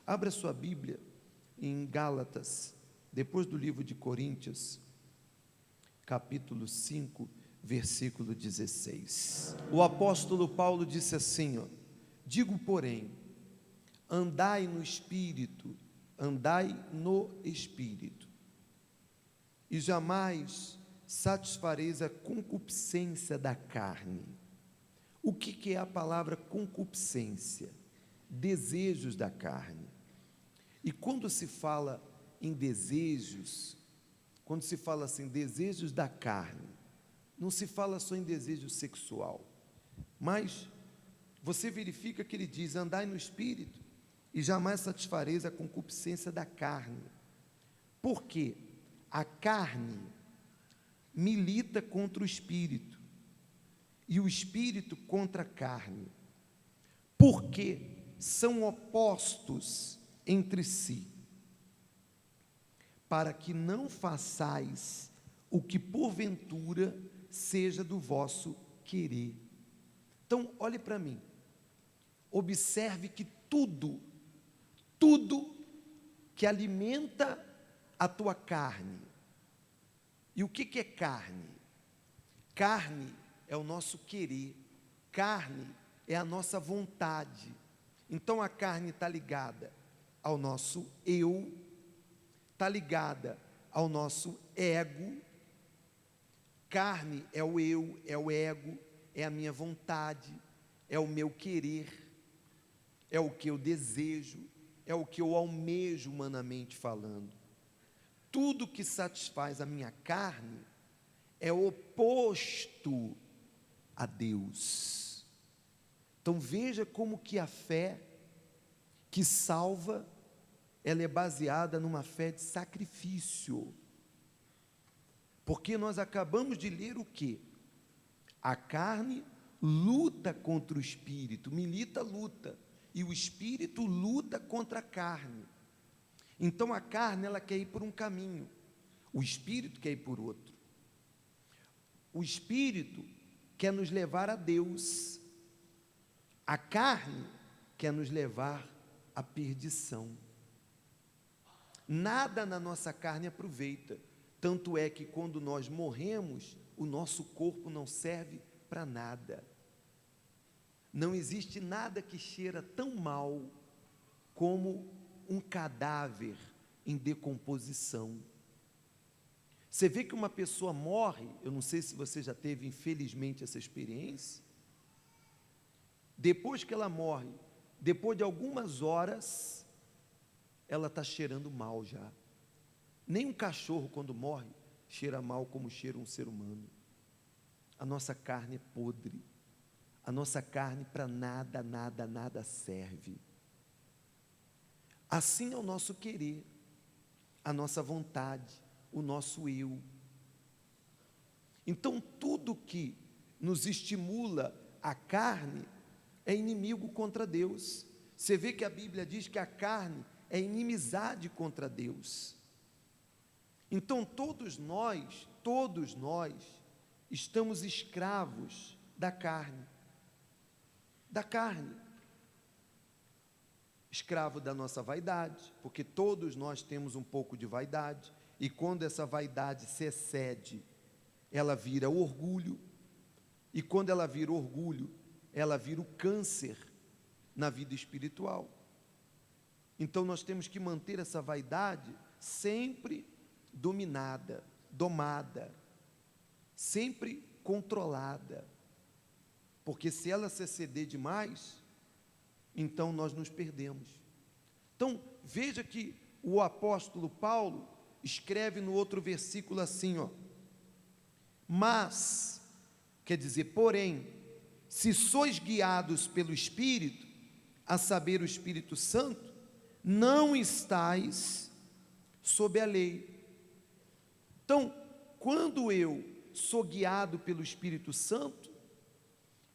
Abra sua Bíblia em Gálatas, depois do livro de Coríntios, capítulo 5, versículo 16. O apóstolo Paulo disse assim, digo, porém, andai no Espírito, e jamais satisfareis a concupiscência da carne. O que é a palavra concupiscência? Desejos da carne. E quando se fala em desejos, quando se fala assim, desejos da carne, não se fala só em desejo sexual, mas você verifica que ele diz, andai no Espírito, e jamais satisfareis a concupiscência da carne. Por quê? A carne milita contra o Espírito, e o Espírito contra a carne, porque são opostos entre si, para que não façais o que porventura seja do vosso querer. Então, olhe para mim, observe que tudo que alimenta a tua carne. E o que é carne? Carne é o nosso querer, carne é a nossa vontade. Então a carne está ligada ao nosso eu, está ligada ao nosso ego. Carne é o eu, é o ego, é a minha vontade, é o meu querer, é o que eu desejo, é o que eu almejo humanamente falando. Tudo que satisfaz a minha carne é oposto a Deus. Então veja como que a fé que salva, ela é baseada numa fé de sacrifício. Porque nós acabamos de ler o quê? A carne luta contra o espírito, milita, luta, e o espírito luta contra a carne. Então a carne, ela quer ir por um caminho, o espírito quer ir por outro. O espírito quer nos levar a Deus, a carne quer nos levar à perdição. Nada na nossa carne aproveita, tanto é que quando nós morremos, o nosso corpo não serve para nada. Não existe nada que cheira tão mal como um cadáver em decomposição. Você vê que uma pessoa morre, eu não sei se você já teve, infelizmente, essa experiência. Depois que ela morre, depois de algumas horas, ela está cheirando mal já. Nem um cachorro, quando morre, cheira mal como cheira um ser humano. A nossa carne é podre. A nossa carne para nada serve. Assim é o nosso querer, a nossa vontade, o nosso eu. Então, tudo que nos estimula a carne é inimigo contra Deus. Você vê que a Bíblia diz que a carne é inimizade contra Deus. Então, todos nós estamos escravos da carne. Escravo da nossa vaidade, porque todos nós temos um pouco de vaidade, e quando essa vaidade se excede, ela vira orgulho, e quando ela vira orgulho, ela vira o câncer na vida espiritual. Então nós temos que manter essa vaidade sempre dominada, domada, sempre controlada, porque se ela se exceder demais, então nós nos perdemos. Então veja que o apóstolo Paulo escreve no outro versículo assim, mas, quer dizer, porém, se sois guiados pelo Espírito, a saber, o Espírito Santo, não estais sob a lei. Então, quando eu sou guiado pelo Espírito Santo,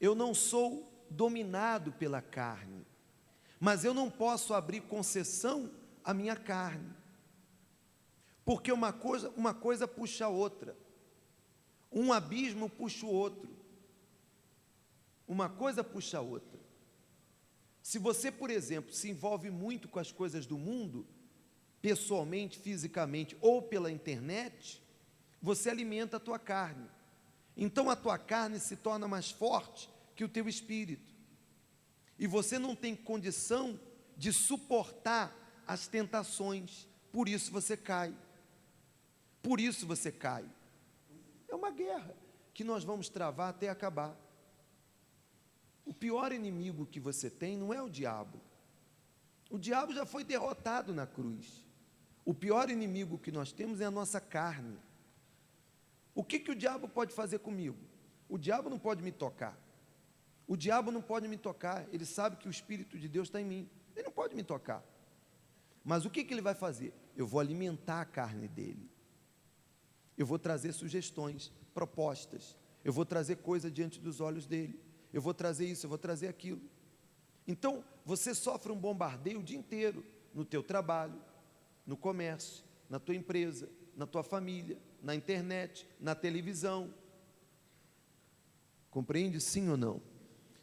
eu não sou dominado pela carne, mas eu não posso abrir concessão à minha carne, porque uma coisa puxa a outra, um abismo puxa o outro, uma coisa puxa a outra. Se você, por exemplo, se envolve muito com as coisas do mundo, pessoalmente, fisicamente ou pela internet, você alimenta a tua carne. Então a tua carne se torna mais forte que o teu espírito. E você não tem condição de suportar as tentações, por isso você cai. Por isso você cai. É uma guerra que nós vamos travar até acabar. O pior inimigo que você tem não é o diabo. O diabo já foi derrotado na cruz. O pior inimigo que nós temos é a nossa carne. O que o diabo pode fazer comigo? O diabo não pode me tocar. O diabo não pode me tocar. Ele sabe que o Espírito de Deus está em mim. Ele não pode me tocar. Mas o que ele vai fazer? Eu vou alimentar a carne dele. Eu vou trazer sugestões, propostas. Eu vou trazer coisa diante dos olhos dele. Eu vou trazer isso, eu vou trazer aquilo. Então, você sofre um bombardeio o dia inteiro, no teu trabalho, no comércio, na tua empresa, na tua família, na internet, na televisão. Compreende, sim ou não?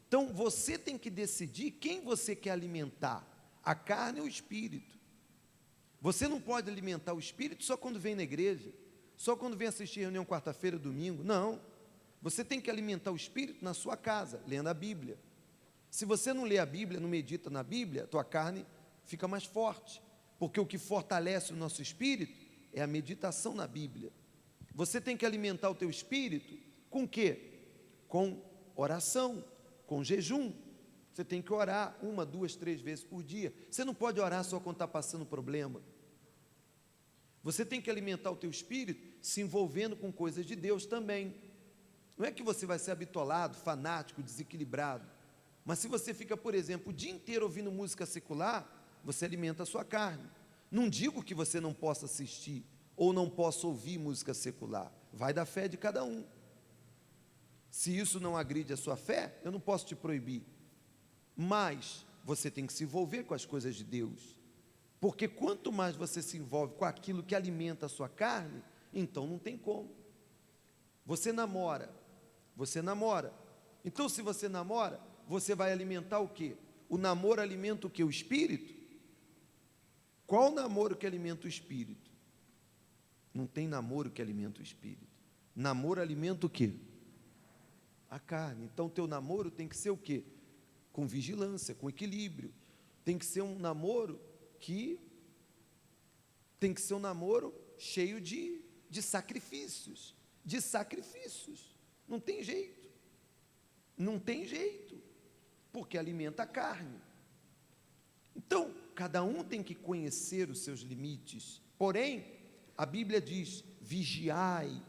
Então, você tem que decidir quem você quer alimentar, a carne ou o espírito. Você não pode alimentar o espírito só quando vem na igreja, só quando vem assistir reunião quarta-feira, domingo, não. Você tem que alimentar o espírito na sua casa, lendo a Bíblia. Se você não lê a Bíblia, não medita na Bíblia, a tua carne fica mais forte, porque o que fortalece o nosso espírito é a meditação na Bíblia. Você tem que alimentar o teu espírito com o quê? Com oração, com jejum. Você tem que orar 1, 2, 3 vezes por dia. Você não pode orar só quando está passando problema. Você tem que alimentar o teu espírito se envolvendo com coisas de Deus também. Não é que você vai ser habitolado, fanático, desequilibrado. Mas se você fica, por exemplo, o dia inteiro ouvindo música secular, você alimenta a sua carne. Não digo que você não possa assistir ou não possa ouvir música secular. Vai da fé de cada um. Se isso não agride a sua fé, eu não posso te proibir. Mas você tem que se envolver com as coisas de Deus. Porque quanto mais você se envolve com aquilo que alimenta a sua carne, então não tem como. Você namora. Então, se você namora, você vai alimentar o quê? O namoro alimenta o quê? O espírito? Qual namoro que alimenta o espírito? Não tem namoro que alimenta o espírito. Namoro alimenta o quê? A carne. Então, teu namoro tem que ser o quê? Com vigilância, com equilíbrio. Tem que ser um namoro cheio de sacrifícios. Não tem jeito, porque alimenta a carne. Então, cada um tem que conhecer os seus limites. Porém, a Bíblia diz: vigiai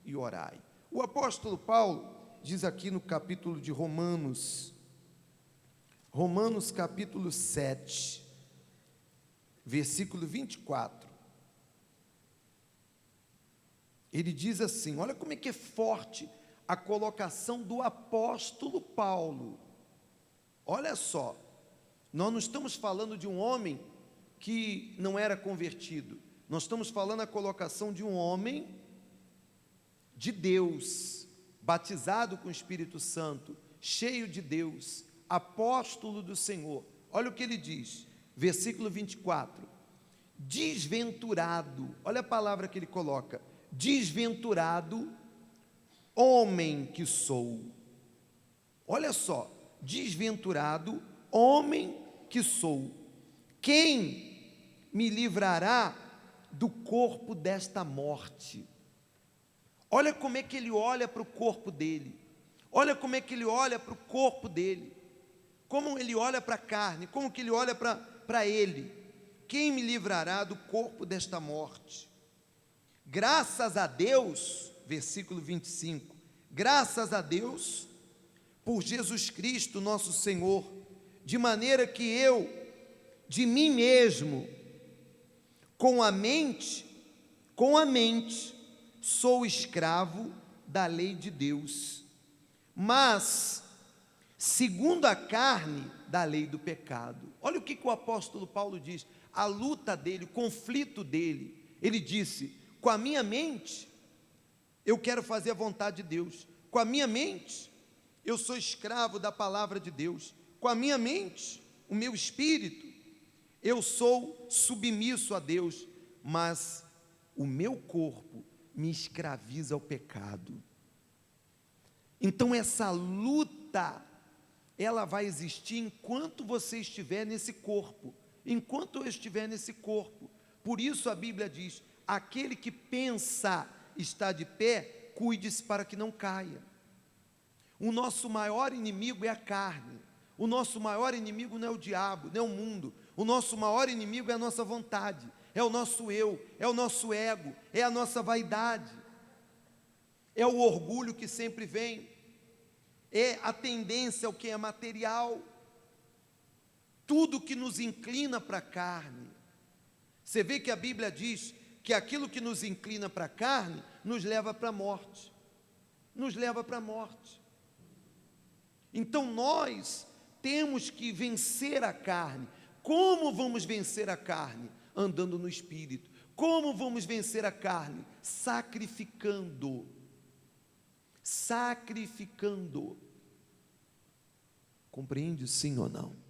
e orai. O apóstolo Paulo diz aqui no capítulo de Romanos capítulo 7, versículo 24. Ele diz assim, olha como é que é forte a colocação do apóstolo Paulo. Olha só, nós não estamos falando de um homem que não era convertido, nós estamos falando a colocação de um homem de Deus, batizado com o Espírito Santo, cheio de Deus, apóstolo do Senhor. Olha o que ele diz, versículo 24, desventurado, olha a palavra que ele coloca, desventurado homem que sou. Olha só, desventurado homem que sou. Quem me livrará do corpo desta morte? Olha como é que ele olha para o corpo dele. Olha como é que ele olha para o corpo dele. Como ele olha para a carne, como que ele olha para ele. Quem me livrará do corpo desta morte? Graças a Deus, versículo 25, graças a Deus, por Jesus Cristo nosso Senhor, de maneira que eu, de mim mesmo, com a mente, sou escravo da lei de Deus, mas, segundo a carne, da lei do pecado. Olha o que o apóstolo Paulo diz, a luta dele, o conflito dele. Ele disse: com a minha mente, eu quero fazer a vontade de Deus. Com a minha mente, eu sou escravo da palavra de Deus. Com a minha mente, o meu espírito, eu sou submisso a Deus, mas o meu corpo me escraviza ao pecado. Então essa luta, ela vai existir enquanto você estiver nesse corpo, enquanto eu estiver nesse corpo. Por isso a Bíblia diz: aquele que pensa estar de pé, cuide-se para que não caia. O nosso maior inimigo é a carne. O nosso maior inimigo não é o diabo, não é o mundo. O nosso maior inimigo é a nossa vontade, é o nosso eu, é o nosso ego, é a nossa vaidade, é o orgulho que sempre vem, é a tendência ao que é material, tudo que nos inclina para a carne. Você vê que a Bíblia diz que aquilo que nos inclina para a carne nos leva para a morte, nos leva para a morte. Então nós temos que vencer a carne. Como vamos vencer a carne? Andando no Espírito. Como vamos vencer a carne? Sacrificando. Sacrificando. Compreende sim ou não?